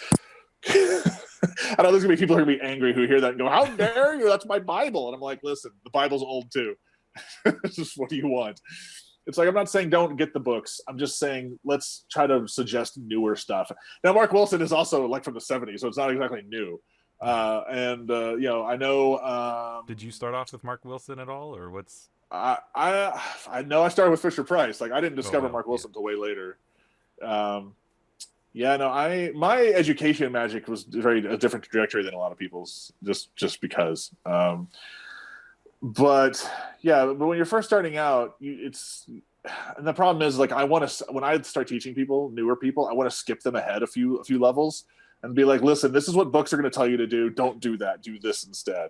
I know there's gonna be people who are gonna be angry who hear that and go, how dare you? That's my Bible. And I'm like, listen, the Bible's old too. Just what do you want? It's like, I'm not saying don't get the books. I'm just saying let's try to suggest newer stuff. Now, Mark Wilson is also like from the 70s, so it's not exactly new. You know, I know. Did you start off with Mark Wilson at all, or what's? I know I started with Fisher Price. Like I didn't discover Mark Wilson until way later. Yeah, no, my education in magic was a different trajectory than a lot of people's, just because. But when you're first starting out, and the problem is, like, when I start teaching newer people, I want to skip them ahead a few levels and be like, listen, this is what books are going to tell you to do. Don't do that. Do this instead,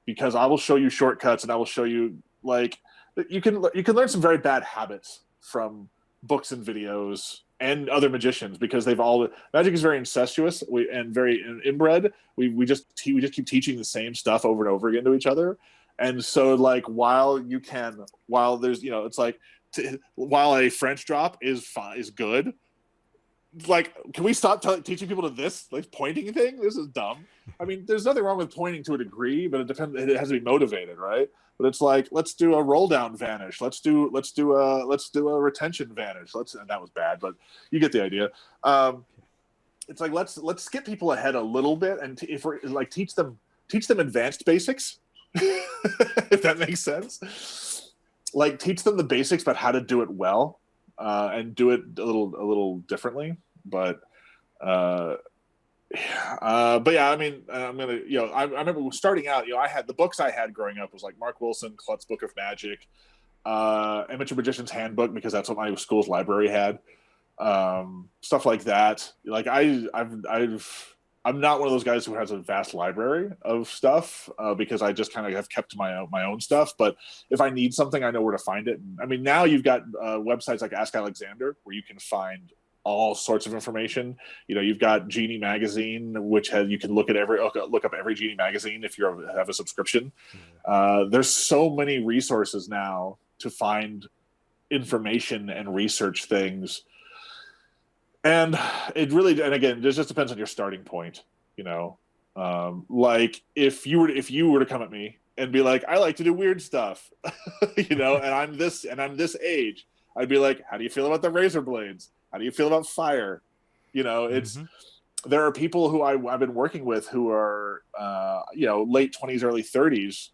because I will show you shortcuts, and I will show you, like, you can learn some very bad habits from books and videos and other magicians, because magic is very incestuous and very inbred. We just keep teaching the same stuff over and over again to each other. And so, like, while there's, you know, it's like, while a French drop is good, like, can we stop teaching people to this like pointing thing? This is dumb. I mean, there's nothing wrong with pointing to a degree, but it depends. It has to be motivated, right? But it's like, let's do a roll down vanish. Let's do a retention vanish. And that was bad, but you get the idea. It's like, let's skip people ahead a little bit, and if we're like teach them advanced basics, if that makes sense. Like, teach them the basics about how to do it well, and do it a little differently. But yeah, I mean, I'm gonna, I remember starting out. I had the books I had growing up was like Mark Wilson, Klutz Book of Magic, Amateur Magician's Handbook, because that's what my school's library had. Stuff like that. Like, I'm not one of those guys who has a vast library of stuff, because I just kind of have kept my own stuff. But if I need something, I know where to find it. I mean, now you've got websites like Ask Alexander, where you can find all sorts of information. You've got Genie Magazine, which you can look up every Genie magazine if you have a subscription. There's so many resources now to find information and research things. And it really, and again, it just depends on your starting point. Like, if you were to come at me and be like, I like to do weird stuff, and I'm this age, I'd be like, how do you feel about the razor blades? How do you feel about fire? It's, there are people who I've been working with who are, late 20s, early 30s,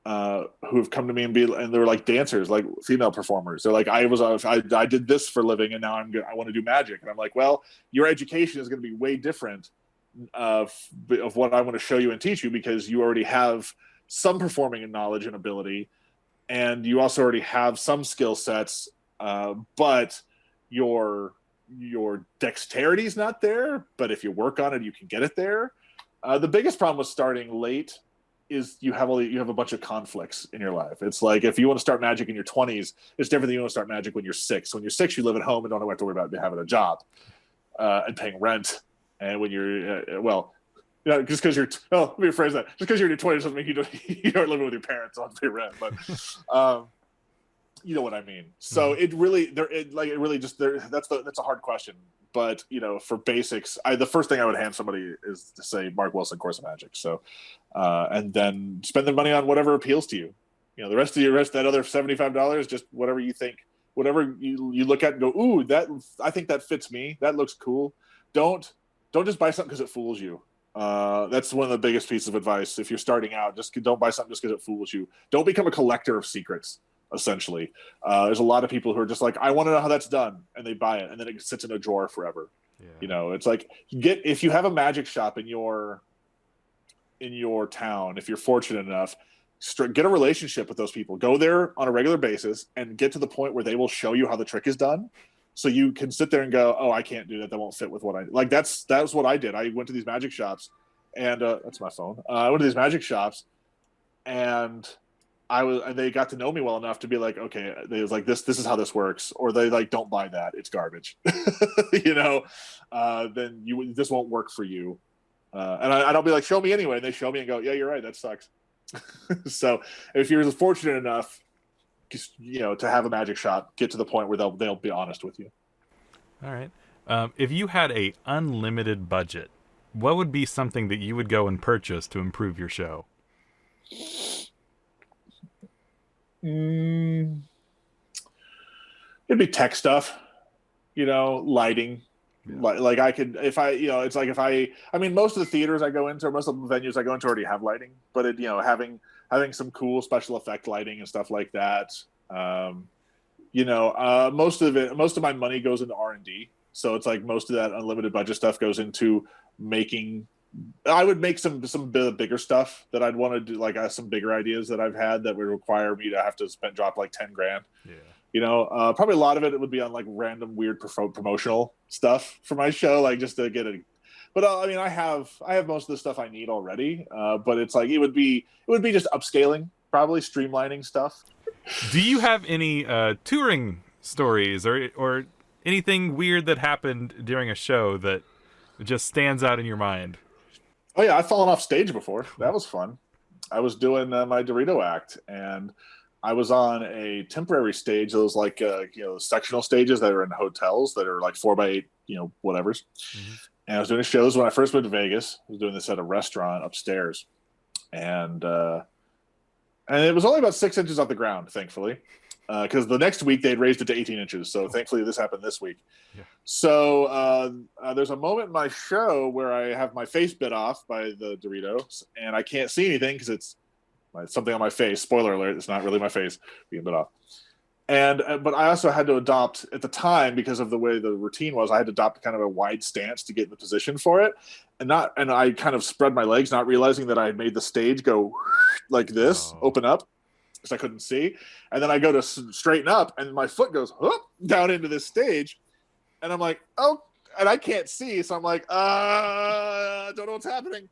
who have come to me and they're like dancers, like female performers. They're like, I did this for a living, and now I want to do magic. And I'm like, well, your education is going to be way different of what I want to show you and teach you, because you already have some performing and knowledge and ability, and you also already have some skill sets, but your dexterity is not there. But if you work on it, you can get it there. The biggest problem with starting late is you have a bunch of conflicts in your life. It's like, if you want to start magic in your 20s, it's different than you want to start magic when you're 6. When you're 6, you live at home and don't have to worry about having a job and paying rent. And when you're just because you're let me rephrase that. Just because you're in your 20s doesn't mean you don't living with your parents on pay rent. But you know what I mean. So that's a hard question. But for basics, the first thing I would hand somebody is to say Mark Wilson Course of Magic. So, and then spend the money on whatever appeals to you. The rest that other $75, just whatever you think, whatever you look at and go, ooh, I think that fits me. That looks cool. Don't just buy something because it fools you. That's one of the biggest pieces of advice. If you're starting out, just don't buy something just because it fools you. Don't become a collector of secrets. Essentially, there's a lot of people who are just like, I want to know how that's done, and they buy it, and then it sits in a drawer forever. It's like, if you have a magic shop in your town, if you're fortunate enough, get a relationship with those people. Go there on a regular basis and get to the point where they will show you how the trick is done, so you can sit there and go, oh, I can't do that. That won't fit with what I like. That's what I did. I went to these magic shops, and that's my phone. I went to these magic shops, and they got to know me well enough to be like, okay, they was like, this is how this works, or they like, don't buy that, it's garbage. Then this won't work for you. And I'll be like, show me anyway. And they show me and go, yeah, you're right, that sucks. So if you're fortunate enough, to have a magic shop, get to the point where they'll be honest with you. All right. If you had a unlimited budget, what would be something that you would go and purchase to improve your show? It'd be tech stuff, lighting. Yeah. Like I could, it's like I mean, most of the theaters I go into, or most of the venues I go into already have lighting, but having some cool special effect lighting and stuff like that. Most of my money goes into R&D. So it's like most of that unlimited budget stuff goes into making. I would make some bigger stuff that I'd want to do, like some bigger ideas that I've had that would require me to have to drop like $10,000. Yeah. Probably a lot of it would be on like random weird promotional stuff for my show, like just to get it. But I mean, I have most of the stuff I need already. But it's like it would be just upscaling, probably streamlining stuff. Do you have any touring stories or anything weird that happened during a show that just stands out in your mind? Oh yeah, I've fallen off stage before. That was fun. I was doing my Dorito act, and I was on a temporary stage. Those like sectional stages that are in hotels that are like 4x8, whatever's. Mm-hmm. And I was doing shows when I first went to Vegas. I was doing this at a restaurant upstairs, and it was only about 6 inches off the ground, thankfully, because the next week they'd raised it to 18 inches. So thankfully this happened this week. Yeah. So there's a moment in my show where I have my face bit off by the Doritos, and I can't see anything because it's something on my face. Spoiler alert, it's not really my face being bit off. And but I also had to adopt at the time, because of the way the routine was, I had to adopt kind of a wide stance to get in the position for it, and I kind of spread my legs, not realizing that I had made the stage go like this, open up, because I couldn't see, and then I go to straighten up, and my foot goes down into this stage, and I'm like, oh, and I can't see, so I'm like, I don't know what's happening,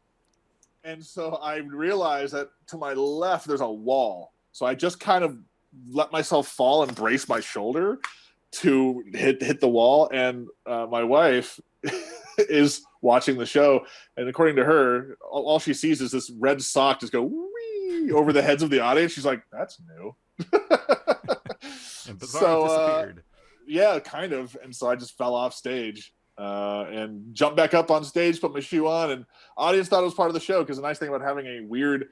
and so I realized that to my left there's a wall, so I just kind of let myself fall and brace my shoulder to hit the wall, and my wife is watching the show, and according to her, all she sees is this red sock just go wee over the heads of the audience. She's like, that's new. And Bizzaro disappeared. Yeah, kind of. And so I just fell off stage and jumped back up on stage, put my shoe on, and audience thought it was part of the show, because the nice thing about having a weird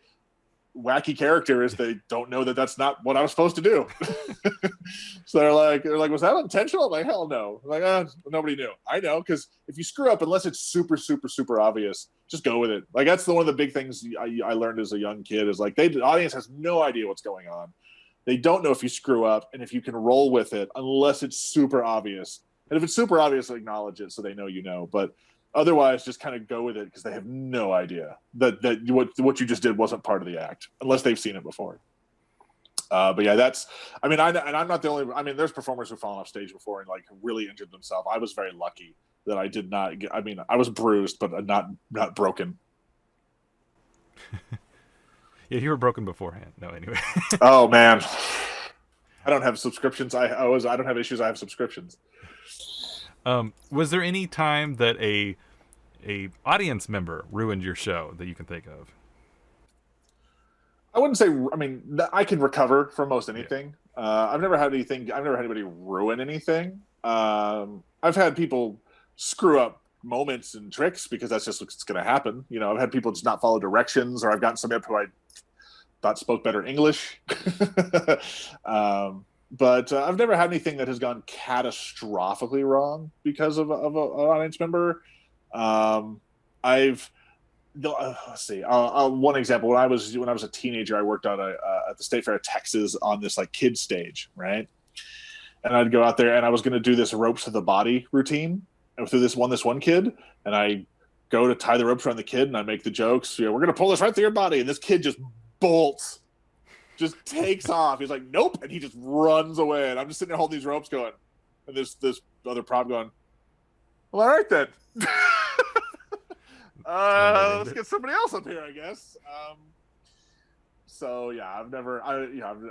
wacky character is they don't know that that's not what I was supposed to do. So they're like, was that intentional? I'm like, hell no. I'm like, nobody knew. I know, because if you screw up, unless it's super, super, super obvious, just go with it. Like, that's one of the big things I learned as a young kid is like, the audience has no idea what's going on. They don't know if you screw up and if you can roll with it, unless it's super obvious. And if it's super obvious, acknowledge it so they know you know. But otherwise, just kind of go with it, because they have no idea that what you just did wasn't part of the act, unless they've seen it before. But yeah, I'm not the only. There's performers who've fallen off stage before and like really injured themselves. I was very lucky that I did not get. I was bruised, but not broken. Yeah, you were broken beforehand. No, anyway. Oh man, I don't have subscriptions. I don't have issues. I have subscriptions. Was there any time that a audience member ruined your show that you can think of? I wouldn't say. I can recover from most anything. Yeah. I've never had anybody ruin anything. I've had people screw up moments and tricks, because that's just what's going to happen. I've had people just not follow directions, or I've gotten somebody up who I thought spoke better English. But I've never had anything that has gone catastrophically wrong because of an audience member. Let's see. One example: when I was a teenager, I worked on at the State Fair of Texas on this like kid stage, right? And I'd go out there, and I was going to do this ropes to the body routine through this one kid, and I go to tie the ropes around the kid, and I make the jokes. We're going to pull this right through your body, and this kid just bolts. Just takes off. He's like, nope, and he just runs away. And I'm just sitting there holding these ropes, going, and this other prop going, well, all right then. Let's get somebody else up here, I guess. So yeah, I've never,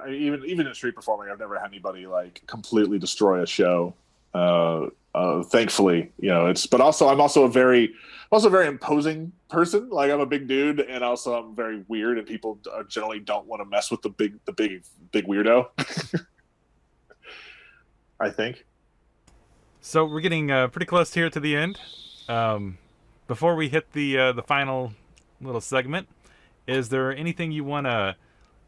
even in street performing, I've never had anybody like completely destroy a show. Thankfully, but also I'm also a very imposing person. Like, I'm a big dude, and also I'm very weird, and people generally don't want to mess with the big weirdo. I think. So we're getting pretty close here to the end. Before we hit the final little segment, is there anything you want to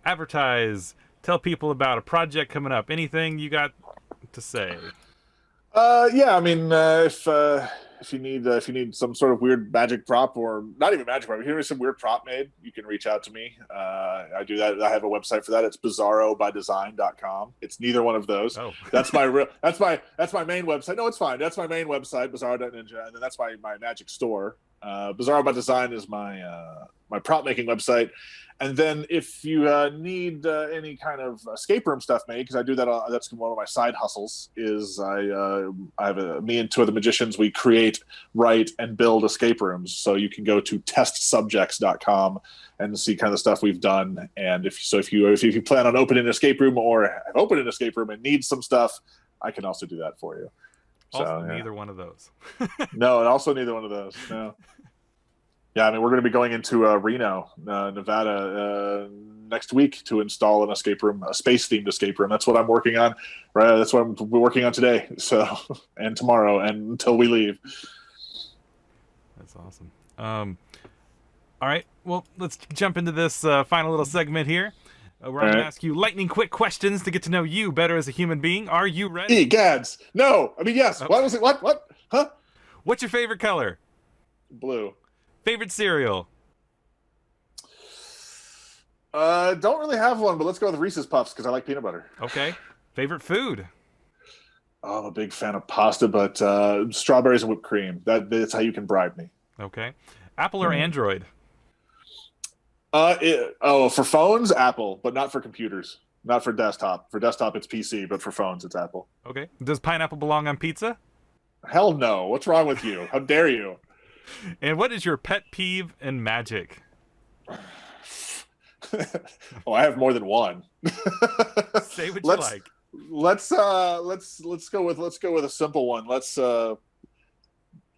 advertise, tell people about, a project coming up, anything you got to say? If you need some sort of weird magic prop, or not even magic prop, if you need some weird prop made, you can reach out to me. I do that. I have a website for that. It's bizzarobydesign.com. It's neither one of those. Oh. That's my main website. No, it's fine. That's my main website, Bizzaro.ninja, and then that's my magic store. Bizzaro by Design is my prop making website. And then if you need any kind of escape room stuff made, because I do that, that's one of my side hustles, is I have me and two other magicians, we create, write, and build escape rooms. So you can go to testsubjects.com and see kind of the stuff we've done. And if you plan on opening an escape room, or have opened an escape room and need some stuff, I can also do that for you. Also, neither one of those. No, and also neither one of those. No. Yeah, we're going to be going into Reno, Nevada, next week to install an escape room, a space-themed escape room. That's what I'm working on. Right, that's what we're working on today. So, and tomorrow, and until we leave. That's awesome. All right, well, let's jump into this final little segment here. Where I'm going to ask you lightning quick questions to get to know you better as a human being. Are you ready? Gads. No. I mean, yes. Oh. Why was it? What? Huh? What's your favorite color? Blue. Favorite cereal? Don't really have one, but let's go with Reese's Puffs because I like peanut butter. Okay. Favorite food? Oh, I'm a big fan of pasta, but strawberries and whipped cream. That's how you can bribe me. Okay. Apple or Android? For phones, Apple, but not for computers. Not for desktop. For desktop, it's PC, but for phones, it's Apple. Okay. Does pineapple belong on pizza? Hell no. What's wrong with you? How dare you? And what is your pet peeve in magic? Oh, I have more than one. Say what you like. Let's go with a simple one. Let's go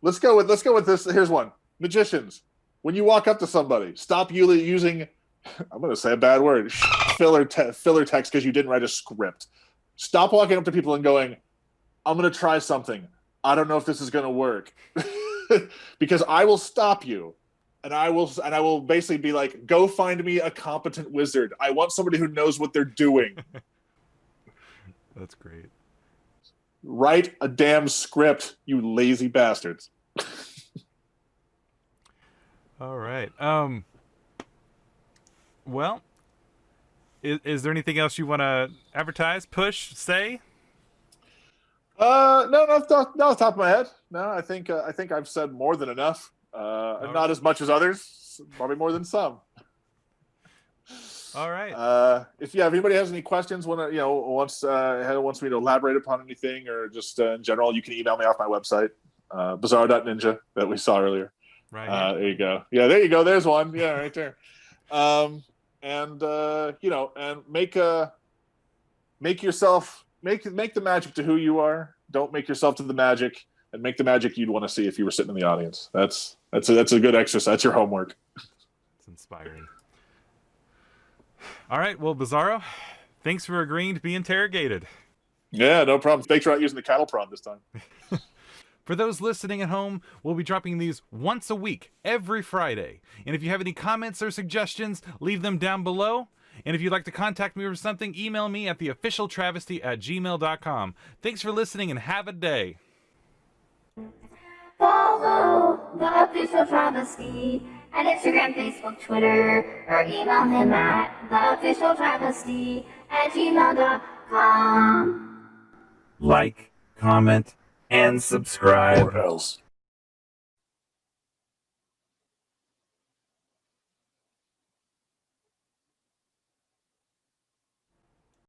with this. Here's one. Magicians. When you walk up to somebody, stop using, I'm going to say a bad word, filler text because you didn't write a script. Stop walking up to people and going, I'm going to try something. I don't know if this is going to work. Because I will stop you. And I will basically be like, go find me a competent wizard. I want somebody who knows what they're doing. That's great. Write a damn script, you lazy bastards. All right. Well, is there anything else you want to advertise, push, say? No, off the top of my head. No, I think I've said more than enough. Not as much as others, probably more than some. All right. If anybody has any questions, wants me to elaborate upon anything, or just in general, you can email me off my website, bizzaro.ninja that we saw earlier. Right. There you go. Yeah, there you go. There's one. Yeah, right there. And make the magic to who you are. Don't make yourself to the magic, and make the magic you'd want to see if you were sitting in the audience. That's a good exercise. That's your homework. It's inspiring. All right. Well, Bizzaro, thanks for agreeing to be interrogated. Yeah, no problem. Thanks for not using the cattle prod this time. For those listening at home, we'll be dropping these once a week, every Friday. And if you have any comments or suggestions, leave them down below. And if you'd like to contact me for something, email me at theofficialtravesty@gmail.com. Thanks for listening and have a day. Follow the Official Travesty at Instagram, Facebook, Twitter, or email him at theofficialtravesty@gmail.com. Like, comment, and subscribe. Or else.